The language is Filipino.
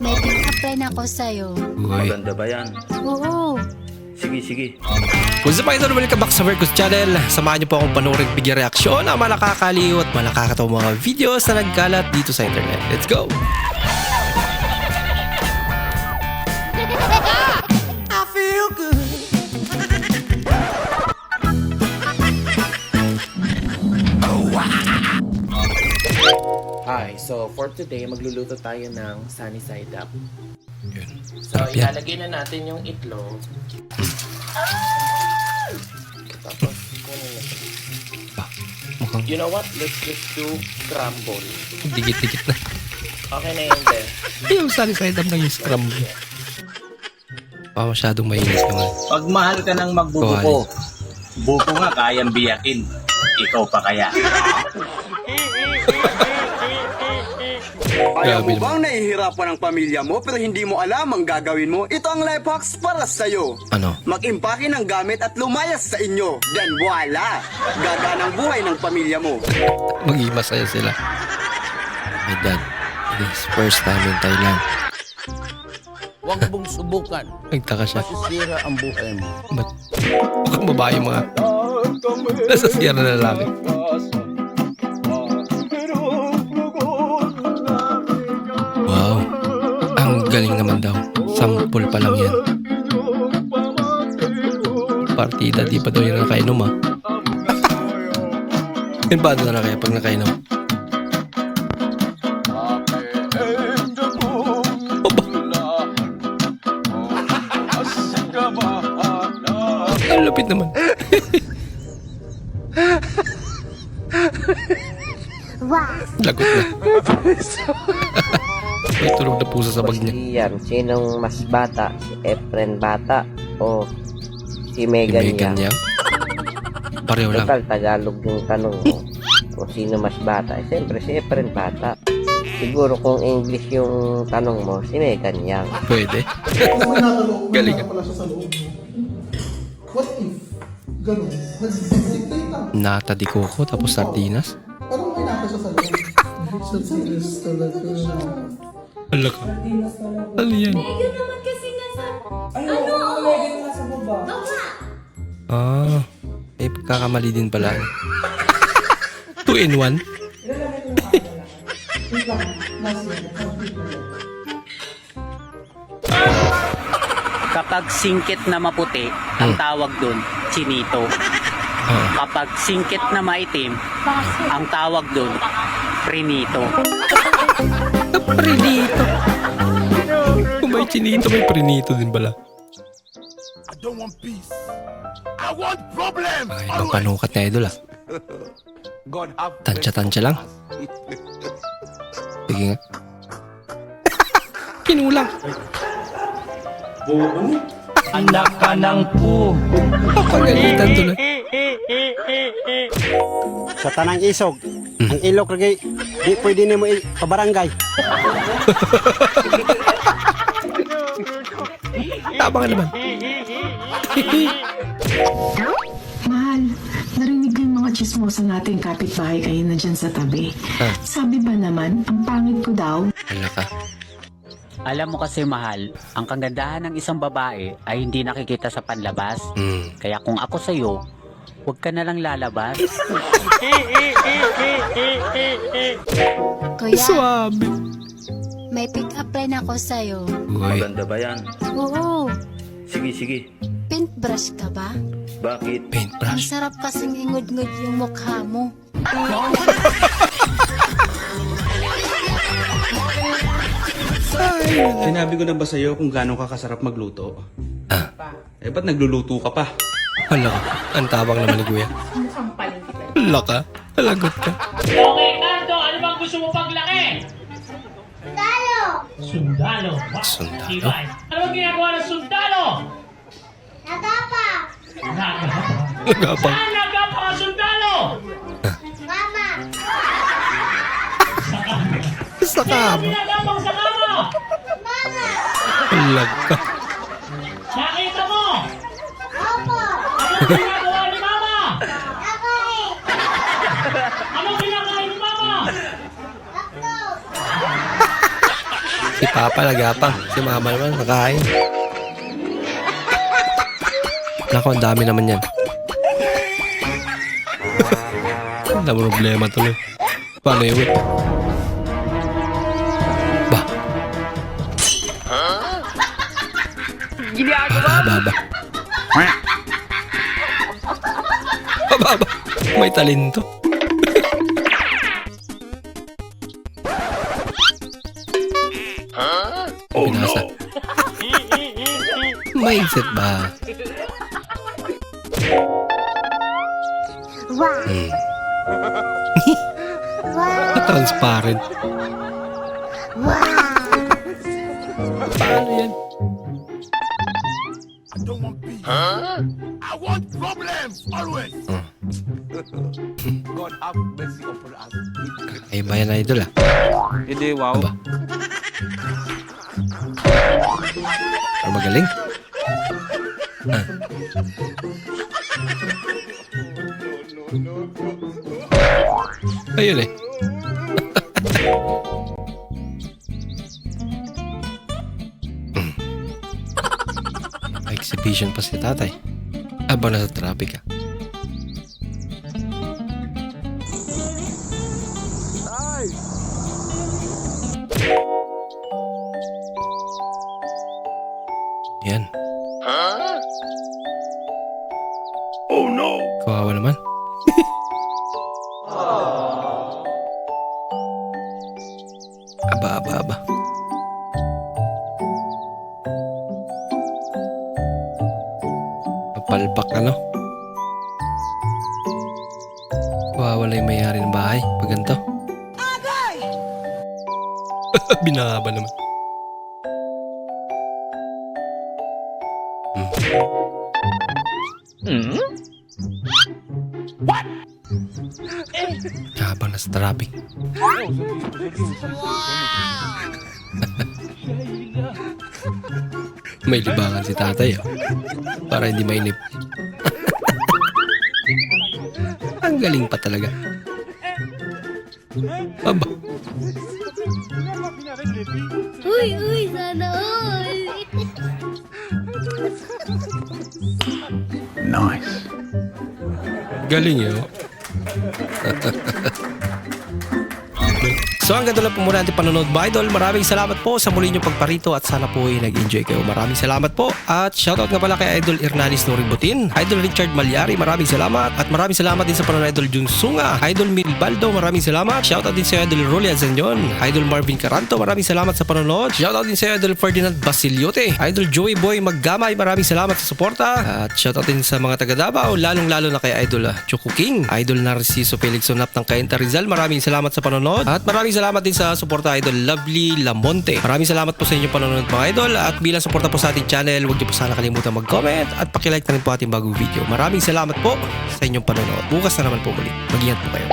May pick-up line ako sa'yo. Maganda ba yan? Oo. Sige. Kung sa mga ito, welcome back sa Vercos Channel. Samahan niyo po akong panoorin bigyan reaksyon ng mga nakakaliw at mga nakakatawang mga videos na nagkalat dito sa internet. Let's go! I feel good. Hi, so for today, magluluto tayo ng sunny side up. Yun. So, Sarap yan. ilalagay na natin yung itlog. Tapos, kunin natin. Mukhang You know what? Let's just do crumble. dikit-dikit na. Okay na yun, Ben. Yung sunny side up ng scramble. Masyadong mainit yung Pag mahal ka ng magbubuko, buko nga kayang biyakin. Ikaw pa kaya? Ayaw Grabe mo bang nahihirapan ang pamilya mo pero hindi mo alam ang gagawin mo? Ito ang life hacks para sa'yo. Ano? Mag-impake ng gamit at lumayas sa inyo. Then voila! Gagaan ang buhay ng pamilya mo. Maging masaya sila. My dad, this first time in Thailand. Huwag mong subukan. Nagtaka siya. Masisira ang buhay mo. Ba't mukhang babae mga nasa siyar na lalaki. Wow. Ang galing naman daw. Sample pa lang yan. Partida, di pa daw yan nakainom ah. Paano na kaya pag nakainom? Ang lapit naman. Lagot na. May tulog na pusa sa bag niya. Yan, sinong mas bata? Si Efren bata o si Si Megan Megan Yang? Yang. Pareho lang. Total, Tagalog yung tanong mo. Kung sino mas bata? Eh, siyempre si Efren bata. Siguro kung English yung tanong mo, si Megan Yang. Pwede. Galing ah. What if? Ganun. Nag-dictate na. Nata di coco tapos sardinas. Parang may nasa siya sa loob. So serious talaga. Hala ka. Ano yan? Yun naman kasi nasa... Ano? Nasa baba. Ah. May pagkakamali din pala. 2 in 1. Kapag singkit na maputi, ang tawag dun, chinito. Kapag singkit na maitim, ang tawag dun, prinito. Prinito. Kung may chinito, may prinito din pala. I don't want peace. I want problem. Ay, ibang panukat na idol ah. God have Tansya-tansya lang. Sige nga. Kinulang. Anak ka ng pu. Pagalitan tuloy. Sa tanang isog, ang ilok lagi, di pwede nimo pabarangay. Tama ka naman. Mahal, narinig ko yung mga chismosa natin kapitbahay kayo na dyan sa tabi. Ah. Sabi ba naman, ang pangit ko daw? Hala ka. Alam mo kasi mahal, ang kagandahan ng isang babae ay hindi nakikita sa panlabas. Kaya kung ako sa'yo, huwag ka na lang lalabas. Kuya, Suwabe. may pick-up line ako sa'yo. Uy. Maganda ba yan? Oo. Sige. Paintbrush ka ba? Bakit? Ang Paintbrush. sarap kasing ingod-ngod yung mukha mo. Sinabi ko na ba sa'yo kung gaano ka kasarap magluto? Ah. Eh, ba't nagluluto ka pa? Hala ka. Ang tabang naman ni Kuya. Hala ka. Halagot ka. Okay, Nardo, ano bang gusto mo paglaki? Sundalo. Sundalo. Ano bang ginagawa ng sundalo? Nagapa! Nagapang. Saan nagapa ang sundalo? Mama! Sa kama. Ginagapang sa kama? Halag ka. Nakita mo? Opo! Anong ginagawa ni Mama? Nakain! Anong ginagawa ni Mama? Papa nagapang. Si Mama naman makain. Nako, ang dami naman yan. Ang dami problema tuloy. Paano yun? Ba? Baba. Baba. May talento. Pinasa. Mindset ba? Transparent. Paano yan? I don't want peace. I want problems always. God have mercy upon us. Kakaiba yan, idol ah. Hindi, wow. Aba. Pero magaling. Ah. Ayun eh. Exhibition pa si tatay. Aba, nasa traffic ah. Yan. Oh no! Kawawa naman. Aba. Papalpak ano? Wawala yung mayari ng bahay pag ganito. Binahaba naman. What? Habang nasa traffic. May libangan si tatay oh. Para hindi mainip. Ang galing pa talaga. Aba. Uy, sana all. Nice. Galing yun. So hanggang doon lang po muna ating panonood mga idol. Maraming salamat po sa muli niyong pagparito at sana po ay nag-enjoy kayo. Maraming salamat po at shoutout nga pala kay Idol Hernanis Noributin, Idol Richard Malyari, maraming salamat at maraming salamat din sa panonood Idol Jun Sunga, Idol Milbaldo, maraming salamat. Shoutout din sa Idol Rolly Azanyon, Idol Marvin Caranto, maraming salamat sa panonood. Shoutout din sa Idol Ferdinand Basiliote, Idol Joey Boy Maggamay, maraming salamat sa suporta at shoutout din sa mga taga Davao, lalong-lalo na kay Idol Choco King, Idol Narciso Felix Sonap ng Cainta Rizal, maraming salamat sa panonood at maraming salamat din sa suporta Idol Lovely Lamonte. Maraming salamat po sa inyong panonood mga idol at bilang suporta po sa ating channel, huwag niyo po sana kalimutan mag-comment at pakilike na rin po ating bagong video. Maraming salamat po sa inyong panonood. Bukas na naman po muli. Mag-ingat po kayo.